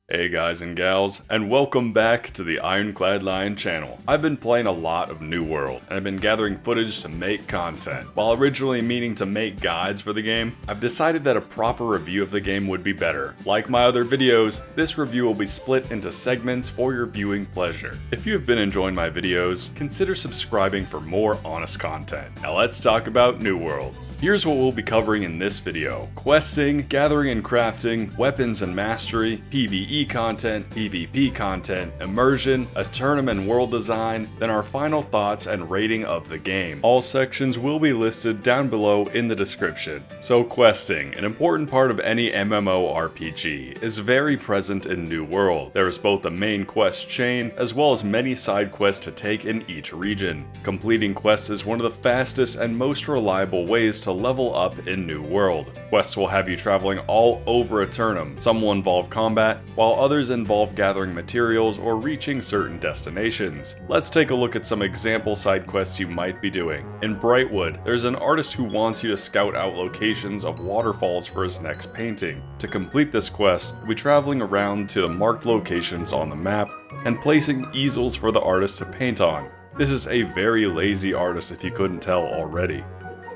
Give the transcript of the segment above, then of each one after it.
Hey guys and gals, and welcome back to the IroncladLion channel. I've been playing a lot of New World, and I've been gathering footage to make content. While originally meaning to make guides for the game, I've decided that a proper review of the game would be better. Like my other videos, this review will be split into segments for your viewing pleasure. If you have been enjoying my videos, consider subscribing for more honest content. Now let's talk about New World. Here's what we'll be covering in this video: questing, gathering and crafting, weapons and mastery, PvE content, PvP content, immersion, a tournament world design, then our final thoughts and rating of the game. All sections will be listed down below in the description. So questing, an important part of any MMORPG, is very present in New World. There is both the main quest chain, as well as many side quests to take in each region. Completing quests is one of the fastest and most reliable ways to level up in New World. Quests will have you traveling all over Eternum. Some will involve combat, while others involve gathering materials or reaching certain destinations. Let's take a look at some example side quests you might be doing. In Brightwood, there's an artist who wants you to scout out locations of waterfalls for his next painting. To complete this quest, you'll be traveling around to the marked locations on the map and placing easels for the artist to paint on. This is a very lazy artist if you couldn't tell already.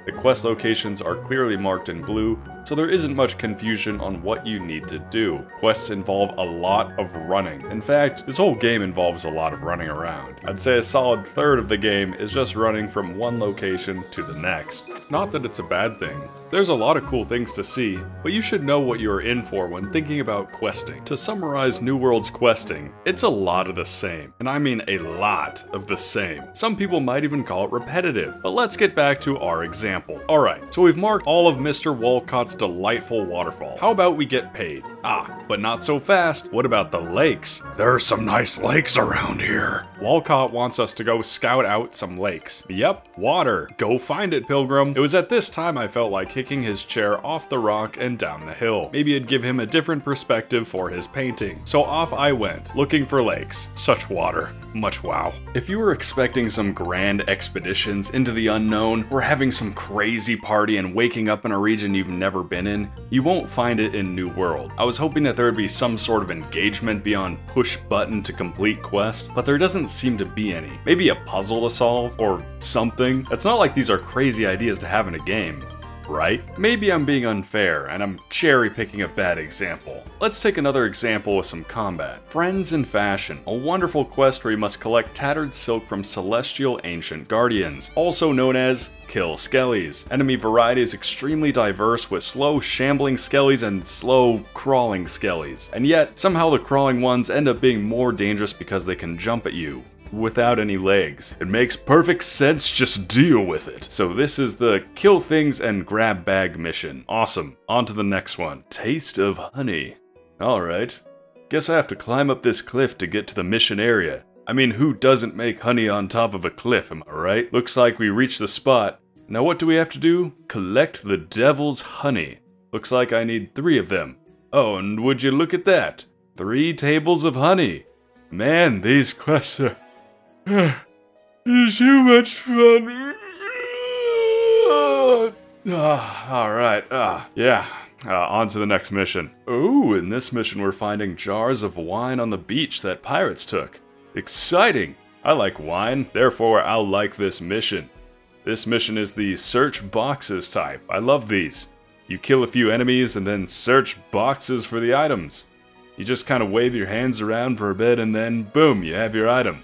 The quest locations are clearly marked in blue, so there isn't much confusion on what you need to do. Quests involve a lot of running. In fact, this whole game involves a lot of running around. I'd say a solid third of the game is just running from one location to the next. Not that it's a bad thing. There's a lot of cool things to see, but you should know what you're in for when thinking about questing. To summarize New World's questing, it's a lot of the same, and I mean a lot of the same. Some people might even call it repetitive, but let's get back to our example. Alright, so we've marked all of Mr. Walcott's delightful waterfall. How about we get paid? But not so fast. What about the lakes? There are some nice lakes around here. Walcott wants us to go scout out some lakes. Yep, water. Go find it, Pilgrim. It was at this time I felt like kicking his chair off the rock and down the hill. Maybe it'd give him a different perspective for his painting. So off I went, looking for lakes. Such water. Much wow. If you were expecting some grand expeditions into the unknown, or having some crazy party and waking up in a region you've never been in, you won't find it in New World. I was hoping that there would be some sort of engagement beyond push button to complete quest, but there doesn't seem to be any. Maybe a puzzle to solve, or something. It's not like these are crazy ideas to have in a game, right? Maybe I'm being unfair, and I'm cherry-picking a bad example. Let's take another example with some combat. Friends in Fashion, a wonderful quest where you must collect tattered silk from celestial ancient guardians, also known as kill skellies. Enemy variety is extremely diverse, with slow shambling skellies and slow crawling skellies. And yet, somehow the crawling ones end up being more dangerous because they can jump at you without any legs. It makes perfect sense, just deal with it. So this is the kill things and grab bag mission. Awesome. On to the next one. Taste of honey. Alright. Guess I have to climb up this cliff to get to the mission area. I mean, who doesn't make honey on top of a cliff, am I right? Looks like we reached the spot. Now what do we have to do? Collect the devil's honey. Looks like I need 3 of them. Oh, and would you look at that? 3 tables of honey. Man, these quests are too much fun. Alright, on to the next mission. Oh, in this mission we're finding jars of wine on the beach that pirates took. Exciting! I like wine, therefore I'll like this mission. This mission is the search boxes type. I love these. You kill a few enemies and then search boxes for the items. You just kind of wave your hands around for a bit and then boom, you have your item.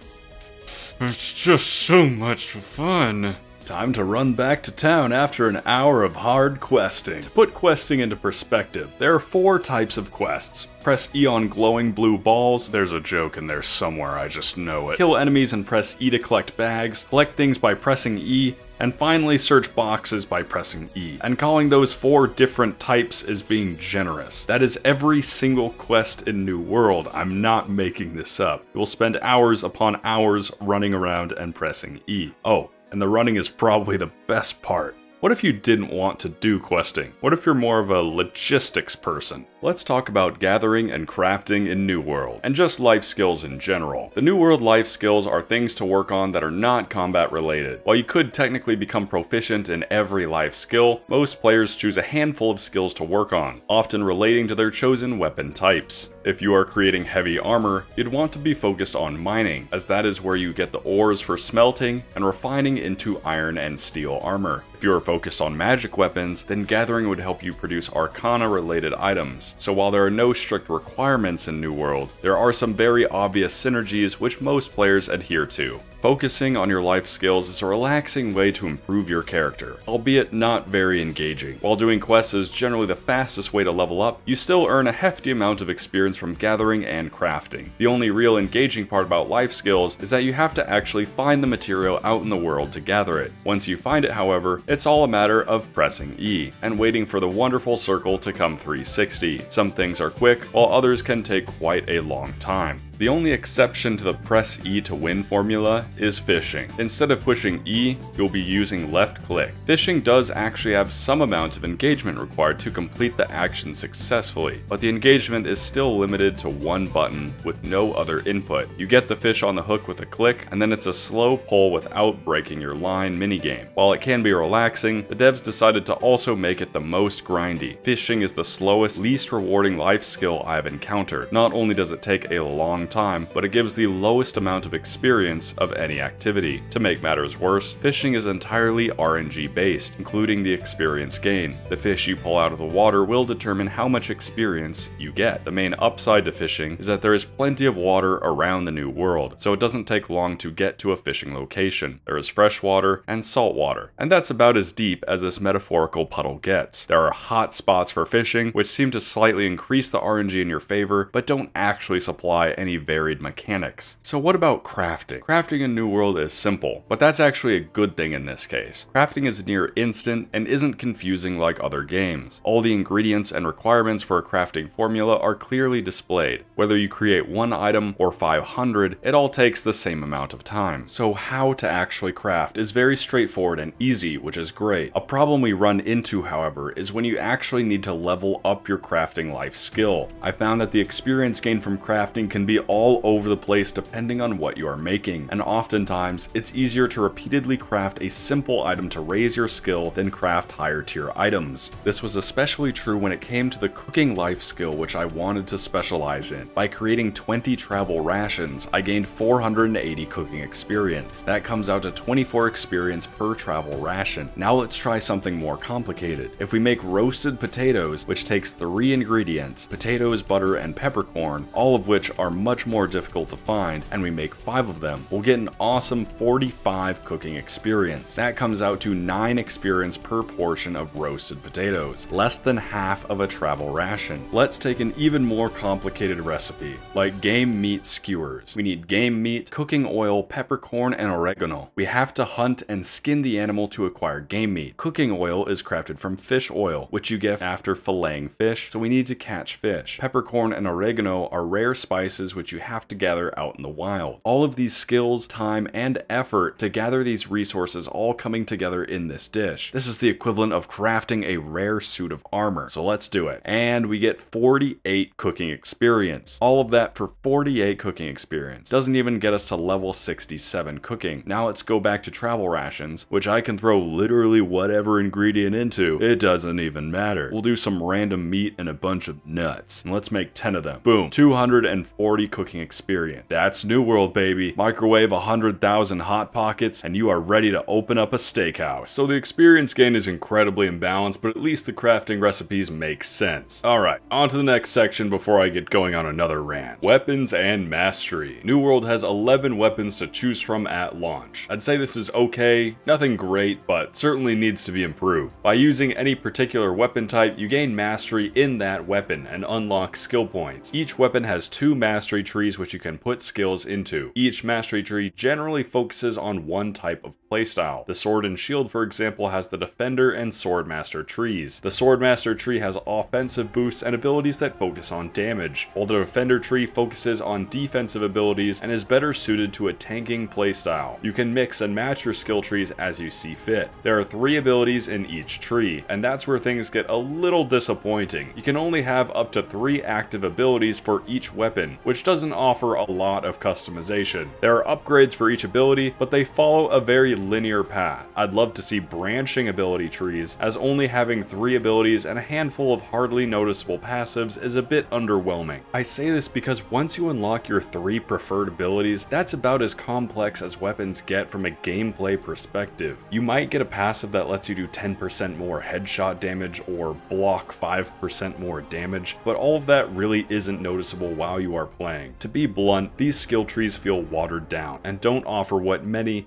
It's just so much fun. Time to run back to town after an hour of hard questing. To put questing into perspective, there are 4 types of quests. Press E on glowing blue balls. There's a joke in there somewhere, I just know it. Kill enemies and press E to collect bags. Collect things by pressing E. And finally search boxes by pressing E. And calling those 4 different types is being generous. That is every single quest in New World. I'm not making this up. You will spend hours upon hours running around and pressing E. Oh, and the running is probably the best part. What if you didn't want to do questing? What if you're more of a logistics person? let's talk about gathering and crafting in New World, and just life skills in general. The New World life skills are things to work on that are not combat related. While you could technically become proficient in every life skill, most players choose a handful of skills to work on, often relating to their chosen weapon types. If you are creating heavy armor, you'd want to be focused on mining, as that is where you get the ores for smelting and refining into iron and steel armor. If you are focused on magic weapons, then gathering would help you produce arcana related items. So while there are no strict requirements in New World, there are some very obvious synergies which most players adhere to. Focusing on your life skills is a relaxing way to improve your character, albeit not very engaging. While doing quests is generally the fastest way to level up, you still earn a hefty amount of experience from gathering and crafting. The only real engaging part about life skills is that you have to actually find the material out in the world to gather it. Once you find it, however, it's all a matter of pressing E and waiting for the wonderful circle to come 360. Some things are quick, while others can take quite a long time. The only exception to the press E to win formula is fishing. Instead of pushing E, you'll be using left click. Fishing does actually have some amount of engagement required to complete the action successfully, but the engagement is still limited to one button with no other input. You get the fish on the hook with a click, and then it's a slow pull without breaking your line minigame. While it can be relaxing, the devs decided to also make it the most grindy. Fishing is the slowest, least rewarding life skill I've encountered. Not only does it take a long time, but it gives the lowest amount of experience of any activity. To make matters worse, fishing is entirely RNG based, including the experience gain. The fish you pull out of the water will determine how much experience you get. The main upside to fishing is that there is plenty of water around the New World, so it doesn't take long to get to a fishing location. There is fresh water and salt water, and that's about as deep as this metaphorical puddle gets. There are hot spots for fishing, which seem to slightly increase the RNG in your favor, but don't actually supply any varied mechanics. So what about crafting? Crafting in New World is simple, but that's actually a good thing in this case. Crafting is near instant and isn't confusing like other games. All the ingredients and requirements for a crafting formula are clearly displayed. Whether you create one item or 500, it all takes the same amount of time. So how to actually craft is very straightforward and easy, which is great. A problem we run into, however, is when you actually need to level up your crafting life skill. I found that the experience gained from crafting can be all over the place depending on what you are making, and oftentimes it's easier to repeatedly craft a simple item to raise your skill than craft higher tier items. This was especially true when it came to the cooking life skill, which I wanted to specialize in. By creating 20 travel rations, I gained 480 cooking experience. That comes out to 24 experience per travel ration. Now let's try something more complicated. If we make roasted potatoes, which takes 3 ingredients, potatoes, butter, and peppercorn, all of which are much more difficult to find, and we make 5 of them, we'll get an awesome 45 cooking experience. That comes out to 9 experience per portion of roasted potatoes, less than half of a travel ration. Let's take an even more complicated recipe, like game meat skewers. We need game meat, cooking oil, peppercorn, and oregano. We have to hunt and skin the animal to acquire game meat. Cooking oil is crafted from fish oil, which you get after filleting fish, so we need to catch fish. Peppercorn and oregano are rare spices which you have to gather out in the wild. All of these skills, time, and effort to gather these resources all coming together in this dish. This is the equivalent of crafting a rare suit of armor, so let's do it. And we get 48 cooking experience. All of that for 48 cooking experience. Doesn't even get us to level 67 cooking. Now let's go back to travel rations, which I can throw literally whatever ingredient into. It doesn't even matter. We'll do some random meat and a bunch of nuts. And let's make 10 of them. Boom. 240 cooking experience. That's New World, baby. Microwave 100,000 Hot Pockets and you are ready to open up a steakhouse. So the experience gain is incredibly imbalanced, but at least the crafting recipes make sense. Alright, on to the next section before I get going on another rant. Weapons and mastery. New World has 11 weapons to choose from at launch. I'd say this is okay, nothing great, but certainly needs to be improved. By using any particular weapon type, you gain mastery in that weapon and unlock skill points. Each weapon has 2 mastery mastery trees which you can put skills into. Each mastery tree generally focuses on one type of playstyle. The sword and shield, for example, has the defender and sword master trees. The sword master tree has offensive boosts and abilities that focus on damage, while the defender tree focuses on defensive abilities and is better suited to a tanking playstyle. You can mix and match your skill trees as you see fit. There are 3 abilities in each tree, and that's where things get a little disappointing. You can only have up to 3 active abilities for each weapon, which doesn't offer a lot of customization. There are upgrades for each ability, but they follow a very linear path. I'd love to see branching ability trees, as only having 3 abilities and a handful of hardly noticeable passives is a bit underwhelming. I say this because once you unlock your 3 preferred abilities, that's about as complex as weapons get from a gameplay perspective. You might get a passive that lets you do 10% more headshot damage or block 5% more damage, but all of that really isn't noticeable while you are playing. To be blunt, these skill trees feel watered down and don't offer what many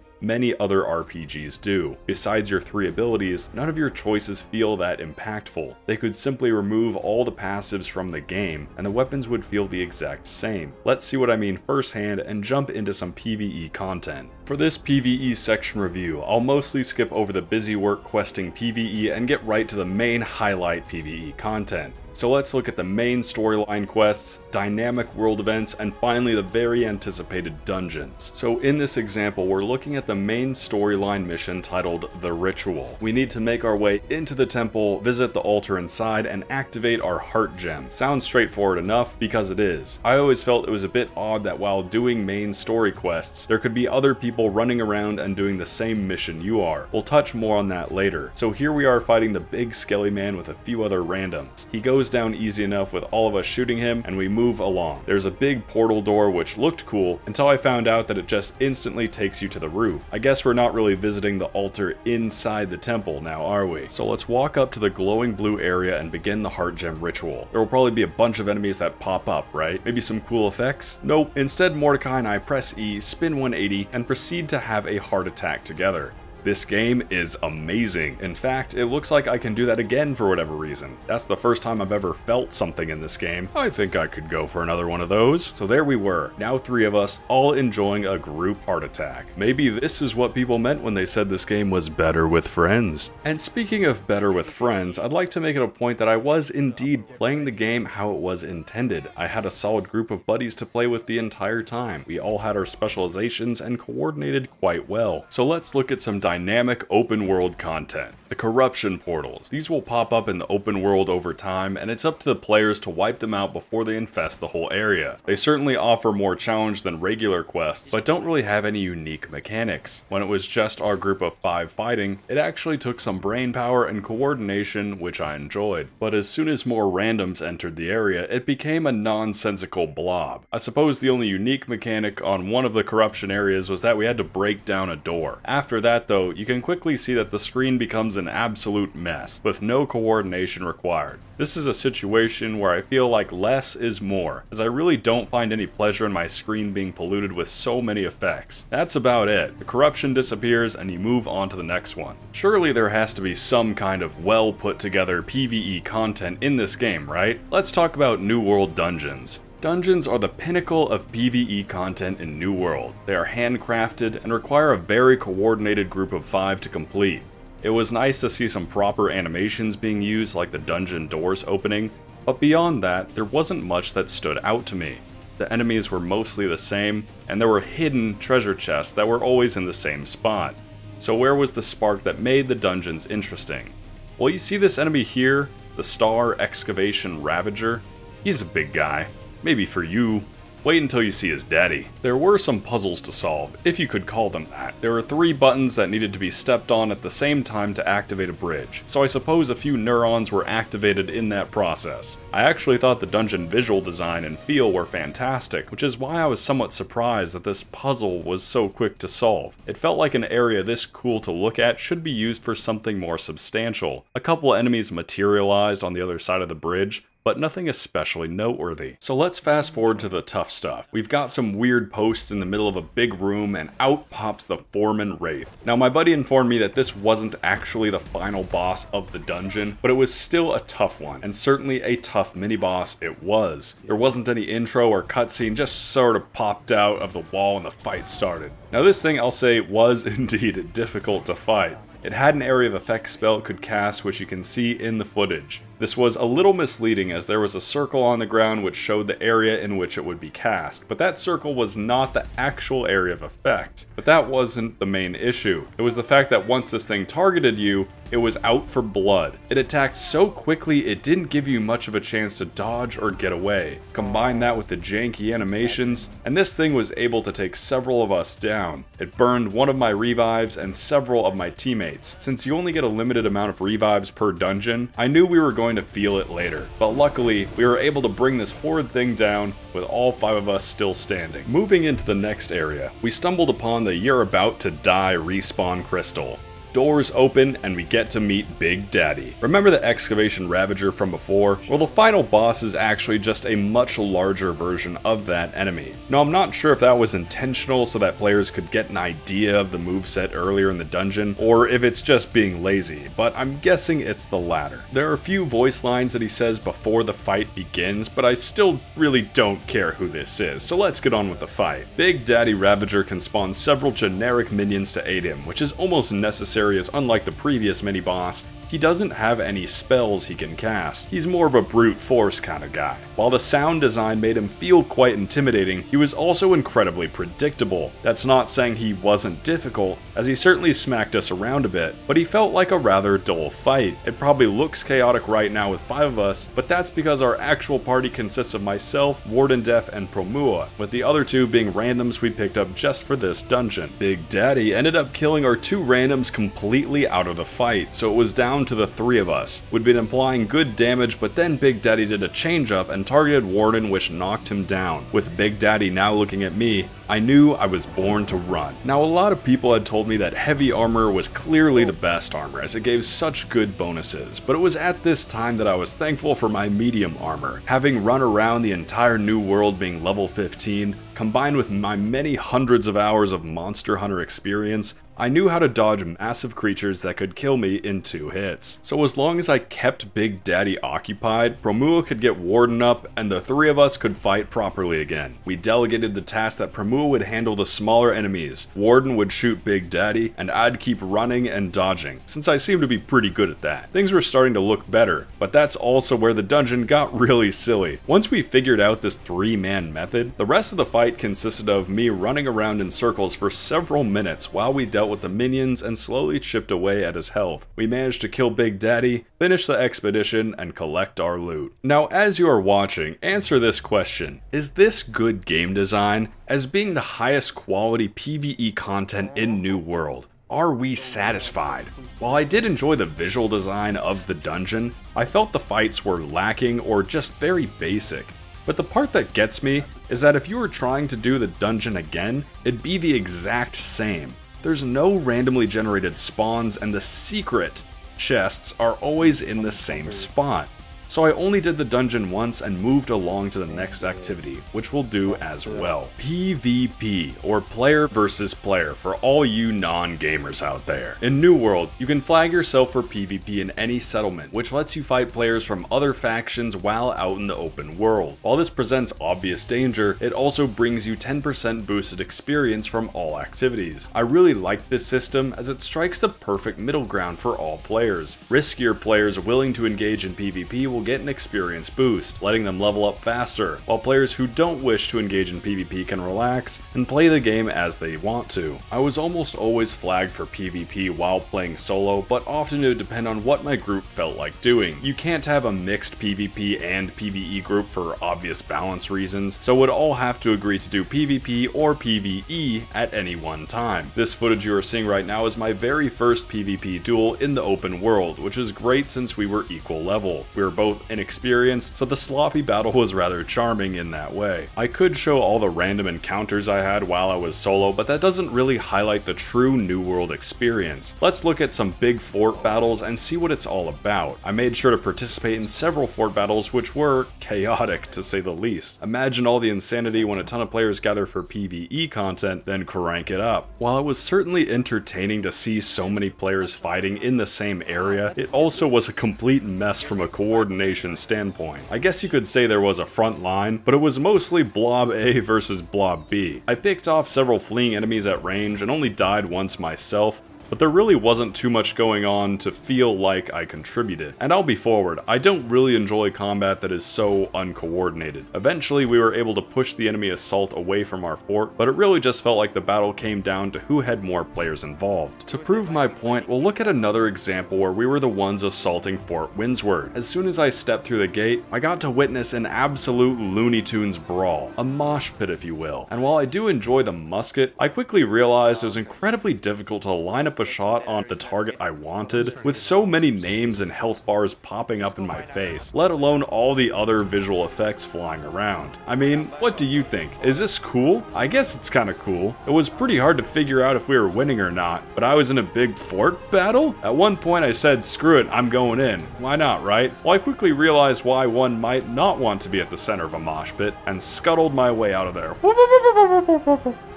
other RPGs do. Besides your 3 abilities, none of your choices feel that impactful. They could simply remove all the passives from the game, and the weapons would feel the exact same. Let's see what I mean firsthand and jump into some PvE content. For this PvE section review, I'll mostly skip over the busy work questing PvE and get right to the main highlight PvE content. So let's look at the main storyline quests, dynamic world events, and finally the very anticipated dungeons. So in this example, we're looking at the main storyline mission titled The Ritual. We need to make our way into the temple, visit the altar inside, and activate our heart gem. Sounds straightforward enough, because it is. I always felt it was a bit odd that while doing main story quests, there could be other people running around and doing the same mission you are. We'll touch more on that later. So here we are fighting the big skelly man with a few other randoms. He goes down easy enough with all of us shooting him, and we move along. There's a big portal door which looked cool until I found out that it just instantly takes you to the roof. I guess we're not really visiting the altar inside the temple now, are we? So let's walk up to the glowing blue area and begin the heart gem ritual. There will probably be a bunch of enemies that pop up, right? Maybe some cool effects? Nope. Instead, Mordecai and I press E, spin 180, and proceed to have a heart attack together. This game is amazing. In fact, it looks like I can do that again for whatever reason. That's the first time I've ever felt something in this game. I think I could go for another one of those. So there we were, now 3 of us, all enjoying a group heart attack. Maybe this is what people meant when they said this game was better with friends. And speaking of better with friends, I'd like to make it a point that I was indeed playing the game how it was intended. I had a solid group of buddies to play with the entire time. We all had our specializations and coordinated quite well. So let's look at some dynamic open world content. The corruption portals. These will pop up in the open world over time, and it's up to the players to wipe them out before they infest the whole area. They certainly offer more challenge than regular quests, but don't really have any unique mechanics. When it was just our group of 5 fighting, it actually took some brain power and coordination, which I enjoyed. But as soon as more randoms entered the area, it became a nonsensical blob. I suppose the only unique mechanic on one of the corruption areas was that we had to break down a door. After that though, you can quickly see that the screen becomes an absolute mess, with no coordination required. This is a situation where I feel like less is more, as I really don't find any pleasure in my screen being polluted with so many effects. That's about it. The corruption disappears and you move on to the next one. Surely there has to be some kind of well put together PvE content in this game, right? Let's talk about New World dungeons. Dungeons are the pinnacle of PvE content in New World. They are handcrafted and require a very coordinated group of 5 to complete. It was nice to see some proper animations being used, like the dungeon doors opening, but beyond that, there wasn't much that stood out to me. The enemies were mostly the same, and there were hidden treasure chests that were always in the same spot. So where was the spark that made the dungeons interesting? Well, you see this enemy here, the Star Excavation Ravager? He's a big guy. Maybe for you. Wait until you see his daddy. There were some puzzles to solve, if you could call them that. There were 3 buttons that needed to be stepped on at the same time to activate a bridge, so I suppose a few neurons were activated in that process. I actually thought the dungeon visual design and feel were fantastic, which is why I was somewhat surprised that this puzzle was so quick to solve. It felt like an area this cool to look at should be used for something more substantial. A couple enemies materialized on the other side of the bridge, but nothing especially noteworthy. So let's fast forward to the tough stuff. We've got some weird posts in the middle of a big room, and out pops the Foreman Wraith. Now my buddy informed me that this wasn't actually the final boss of the dungeon, but it was still a tough one, and certainly a tough mini-boss it was. There wasn't any intro or cutscene, just sort of popped out of the wall and the fight started. Now this thing, I'll say, was indeed difficult to fight. It had an area of effect spell it could cast, which you can see in the footage. This was a little misleading as there was a circle on the ground which showed the area in which it would be cast, but that circle was not the actual area of effect. But that wasn't the main issue. It was the fact that once this thing targeted you, it was out for blood. It attacked so quickly it didn't give you much of a chance to dodge or get away. Combine that with the janky animations, and this thing was able to take several of us down. It burned one of my revives and several of my teammates. Since you only get a limited amount of revives per dungeon, I knew we were going to feel it later. But luckily, we were able to bring this horrid thing down with all 5 of us still standing. Moving into the next area, we stumbled upon the "You're About to Die" respawn crystal. Doors open and we get to meet Big Daddy. Remember the Excavation Ravager from before? Well, the final boss is actually just a much larger version of that enemy. Now, I'm not sure if that was intentional so that players could get an idea of the moveset earlier in the dungeon, or if it's just being lazy, but I'm guessing it's the latter. There are a few voice lines that he says before the fight begins, but I still really don't care who this is, so let's get on with the fight. Big Daddy Ravager can spawn several generic minions to aid him, which is almost necessary as unlike the previous mini-boss, he doesn't have any spells he can cast. He's more of a brute force kind of guy. While the sound design made him feel quite intimidating, he was also incredibly predictable. That's not saying he wasn't difficult, as he certainly smacked us around a bit, but he felt like a rather dull fight. It probably looks chaotic right now with 5 of us, but that's because our actual party consists of myself, Warden Def, and Promua, with the other 2 being randoms we picked up just for this dungeon. Big Daddy ended up killing our 2 randoms completely out of the fight, so it was down to the 3 of us. We'd been applying good damage, but then Big Daddy did a change up and targeted Warden, which knocked him down. With Big Daddy now looking at me, I knew I was born to run. Now, a lot of people had told me that heavy armor was clearly the best armor as it gave such good bonuses, but it was at this time that I was thankful for my medium armor. Having run around the entire new world being level 15, combined with my many hundreds of hours of Monster Hunter experience, I knew how to dodge massive creatures that could kill me in 2 hits. So as long as I kept Big Daddy occupied, Promua could get Warden up and the 3 of us could fight properly again. We delegated the task that Promua would handle the smaller enemies, Warden would shoot Big Daddy, and I'd keep running and dodging, since I seemed to be pretty good at that. Things were starting to look better, but that's also where the dungeon got really silly. Once we figured out this 3-man method, the rest of the fight consisted of me running around in circles for several minutes while we dealt with the minions and slowly chipped away at his health. We managed to kill Big Daddy, finish the expedition, and collect our loot. Now, as you are watching, answer this question. Is this good game design? As being the highest quality PvE content in New World, are we satisfied? While I did enjoy the visual design of the dungeon, I felt the fights were lacking or just very basic. But the part that gets me is that if you were trying to do the dungeon again, it'd be the exact same. There's no randomly generated spawns, and the secret chests are always in the same spot. So I only did the dungeon once and moved along to the next activity, which we'll do as well. PvP, or player versus player, for all you non-gamers out there. In New World, you can flag yourself for PvP in any settlement, which lets you fight players from other factions while out in the open world. While this presents obvious danger, it also brings you 10% boosted experience from all activities. I really like this system as it strikes the perfect middle ground for all players. Riskier players willing to engage in PvP will get an experience boost, letting them level up faster, while players who don't wish to engage in PvP can relax and play the game as they want to. I was almost always flagged for PvP while playing solo, but often it would depend on what my group felt like doing. You can't have a mixed PvP and PvE group for obvious balance reasons, so would all have to agree to do PvP or PvE at any one time. This footage you are seeing right now is my very first PvP duel in the open world, which is great since we were equal level. We were both both inexperienced, so the sloppy battle was rather charming in that way. I could show all the random encounters I had while I was solo, but that doesn't really highlight the true New World experience. Let's look at some big fort battles and see what it's all about. I made sure to participate in several fort battles which were chaotic to say the least. Imagine all the insanity when a ton of players gather for PvE content, then crank it up. While it was certainly entertaining to see so many players fighting in the same area, it also was a complete mess from a coordination standpoint. I guess you could say there was a front line, but it was mostly Blob A versus Blob B. I picked off several fleeing enemies at range and only died once myself, but there really wasn't too much going on to feel like I contributed. And I'll be forward, I don't really enjoy combat that is so uncoordinated. Eventually we were able to push the enemy assault away from our fort, but it really just felt like the battle came down to who had more players involved. To prove my point, we'll look at another example where we were the ones assaulting Fort Windsward. As soon as I stepped through the gate, I got to witness an absolute Looney Tunes brawl, a mosh pit if you will. And while I do enjoy the musket, I quickly realized it was incredibly difficult to line up a shot on the target I wanted, with so many names and health bars popping up in my face, let alone all the other visual effects flying around. I mean, what do you think? Is this cool? I guess it's kinda cool. It was pretty hard to figure out if we were winning or not, but I was in a big fort battle? At one point I said, screw it, I'm going in. Why not, right? Well, I quickly realized why one might not want to be at the center of a mosh pit, and scuttled my way out of there.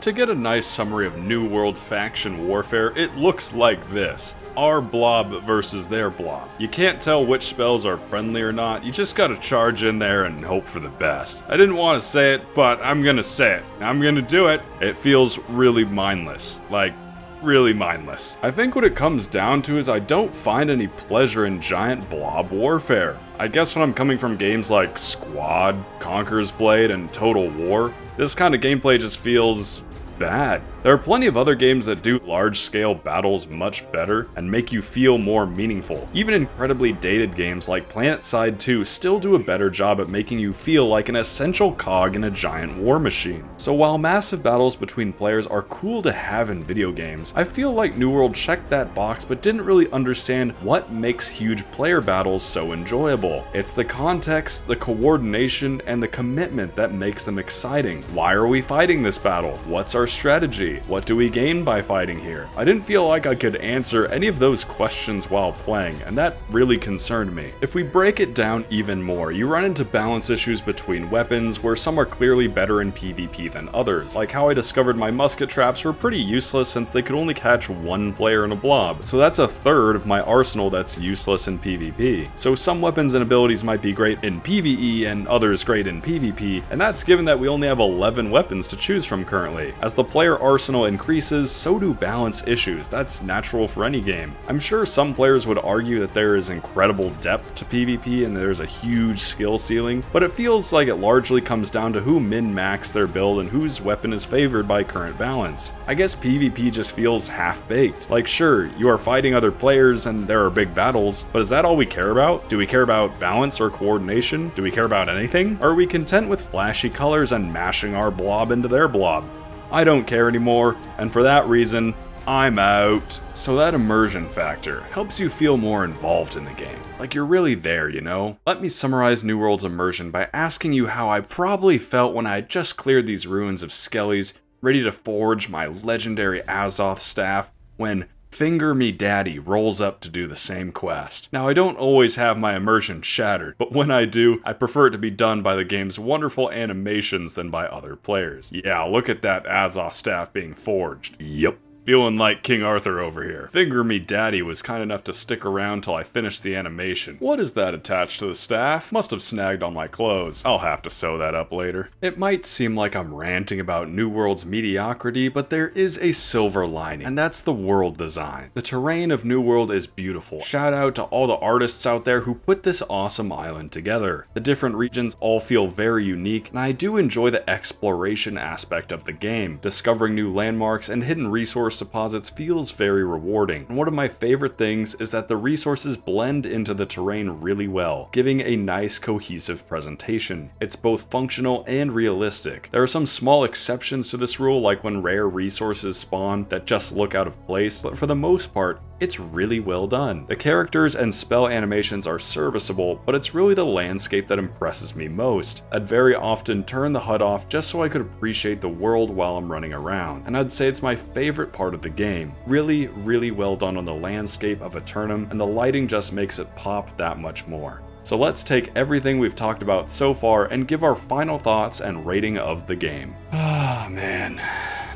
To get a nice summary of New World faction warfare, it looks like this. Our blob versus their blob. You can't tell which spells are friendly or not, you just gotta charge in there and hope for the best. I didn't want to say it, but I'm gonna say it. I'm gonna do it. It feels really mindless. Like, really mindless. I think what it comes down to is I don't find any pleasure in giant blob warfare. I guess when I'm coming from games like Squad, Conqueror's Blade, and Total War, this kind of gameplay just feels bad. There are plenty of other games that do large-scale battles much better and make you feel more meaningful. Even incredibly dated games like PlanetSide 2 still do a better job at making you feel like an essential cog in a giant war machine. So while massive battles between players are cool to have in video games, I feel like New World checked that box but didn't really understand what makes huge player battles so enjoyable. It's the context, the coordination, and the commitment that makes them exciting. Why are we fighting this battle? What's our strategy? What do we gain by fighting here? I didn't feel like I could answer any of those questions while playing, and that really concerned me. If we break it down even more, you run into balance issues between weapons, where some are clearly better in PvP than others, like how I discovered my musket traps were pretty useless since they could only catch one player in a blob, so that's a third of my arsenal that's useless in PvP. So some weapons and abilities might be great in PvE and others great in PvP, and that's given that we only have 11 weapons to choose from currently. As the player arsenal increases, so do balance issues. That's natural for any game. I'm sure some players would argue that there is incredible depth to PvP and there's a huge skill ceiling, but it feels like it largely comes down to who min-max their build and whose weapon is favored by current balance. I guess PvP just feels half-baked. Like, sure, you are fighting other players and there are big battles, but is that all we care about? Do we care about balance or coordination? Do we care about anything? Or are we content with flashy colors and mashing our blob into their blob? I don't care anymore, and for that reason, I'm out. So that immersion factor helps you feel more involved in the game. Like you're really there, you know? Let me summarize New World's immersion by asking you how I probably felt when I had just cleared these ruins of Skellies, ready to forge my legendary Azoth staff, when Finger Me Daddy rolls up to do the same quest. Now, I don't always have my immersion shattered, but when I do, I prefer it to be done by the game's wonderful animations than by other players. Yeah, look at that Azoth staff being forged. Yep. Feeling like King Arthur over here. Finger Me Daddy was kind enough to stick around till I finished the animation. What is that attached to the staff? Must have snagged on my clothes. I'll have to sew that up later. It might seem like I'm ranting about New World's mediocrity, but there is a silver lining, and that's the world design. The terrain of New World is beautiful. Shout out to all the artists out there who put this awesome island together. The different regions all feel very unique, and I do enjoy the exploration aspect of the game, discovering new landmarks and hidden resources resource deposits feels very rewarding, and one of my favorite things is that the resources blend into the terrain really well, giving a nice cohesive presentation. It's both functional and realistic. There are some small exceptions to this rule, like when rare resources spawn that just look out of place, but for the most part, it's really well done. The characters and spell animations are serviceable, but it's really the landscape that impresses me most. I'd very often turn the HUD off just so I could appreciate the world while I'm running around, and I'd say it's my favorite part of the game. Really well done on the landscape of Eternum, and the lighting just makes it pop that much more. So let's take everything we've talked about so far and give our final thoughts and rating of the game. Ah, man.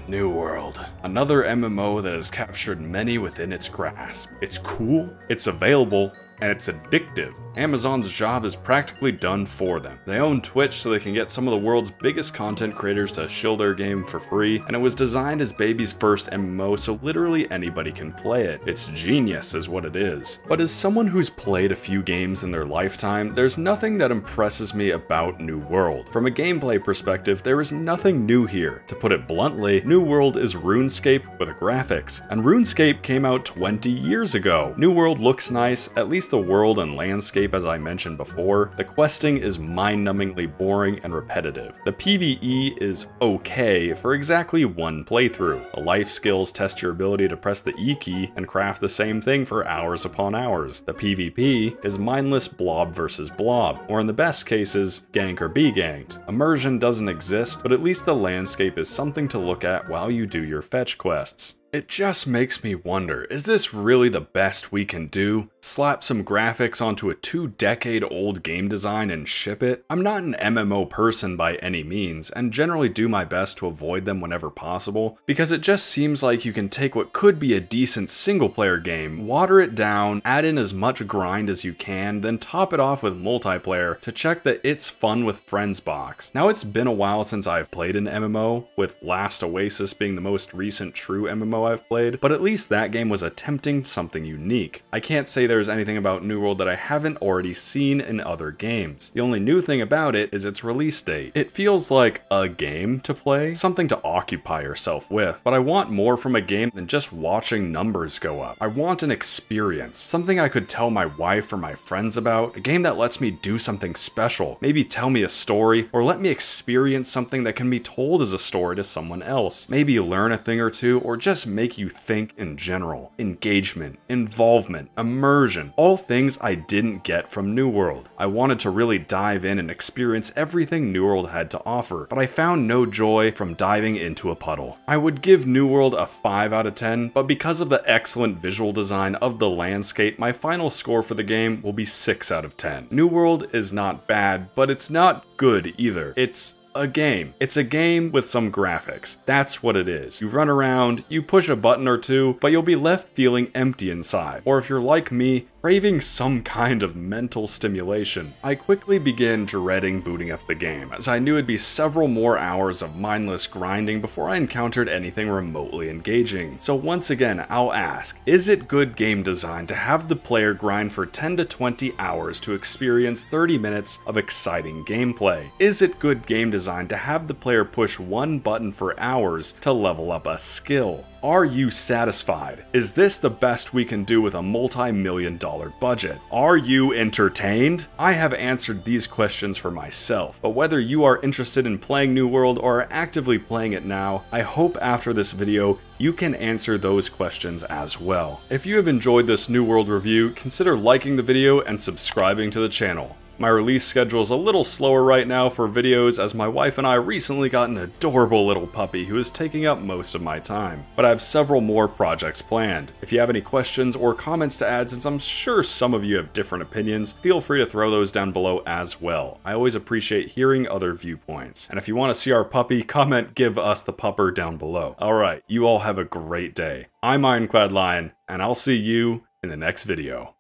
New World. Another MMO that has captured many within its grasp. It's cool, it's available, and it's addictive. Amazon's job is practically done for them. They own Twitch so they can get some of the world's biggest content creators to shill their game for free, and it was designed as baby's first MMO so literally anybody can play it. It's genius is what it is. But as someone who's played a few games in their lifetime, there's nothing that impresses me about New World. From a gameplay perspective, there is nothing new here. To put it bluntly, New World is RuneScape with graphics, and RuneScape came out 20 years ago. New World looks nice, at least the world and landscape as I mentioned before. The questing is mind-numbingly boring and repetitive. The PvE is okay for exactly one playthrough. The life skills test your ability to press the E key and craft the same thing for hours upon hours. The PvP is mindless blob versus blob, or in the best cases, gank or be ganked. Immersion doesn't exist, but at least the landscape is something to look at while you do your fetch quests. It just makes me wonder, is this really the best we can do? Slap some graphics onto a 2-decade-old game design and ship it? I'm not an MMO person by any means, and generally do my best to avoid them whenever possible, because it just seems like you can take what could be a decent single-player game, water it down, add in as much grind as you can, then top it off with multiplayer to check the It's Fun with Friends box. Now it's been a while since I've played an MMO, with Last Oasis being the most recent true MMO I've played, but at least that game was attempting something unique. I can't say there's anything about New World that I haven't already seen in other games. The only new thing about it is its release date. It feels like a game to play, something to occupy yourself with, but I want more from a game than just watching numbers go up. I want an experience, something I could tell my wife or my friends about, a game that lets me do something special, maybe tell me a story, or let me experience something that can be told as a story to someone else, maybe learn a thing or two, or just make you think in general. Engagement, involvement, immersion, all things I didn't get from New World. I wanted to really dive in and experience everything New World had to offer, but I found no joy from diving into a puddle. I would give New World a 5 out of 10, but because of the excellent visual design of the landscape, my final score for the game will be 6 out of 10. New World is not bad, but it's not good either. It's a game. It's a game with some graphics. That's what it is. You run around, you push a button or two, but you'll be left feeling empty inside. Or if you're like me, craving some kind of mental stimulation. I quickly began dreading booting up the game, as I knew it'd be several more hours of mindless grinding before I encountered anything remotely engaging. So once again, I'll ask, is it good game design to have the player grind for 10 to 20 hours to experience 30 minutes of exciting gameplay? Is it good game design to have the player push one button for hours to level up a skill? Are you satisfied? Is this the best we can do with a multi-million-dollar budget? Are you entertained? I have answered these questions for myself, but whether you are interested in playing New World or are actively playing it now, I hope after this video you can answer those questions as well. If you have enjoyed this New World review, consider liking the video and subscribing to the channel. My release schedule is a little slower right now for videos, as my wife and I recently got an adorable little puppy who is taking up most of my time. But I have several more projects planned. If you have any questions or comments to add, since I'm sure some of you have different opinions, feel free to throw those down below as well. I always appreciate hearing other viewpoints. And if you want to see our puppy, comment "give us the pupper" down below. Alright, you all have a great day. I'm IroncladLion, and I'll see you in the next video.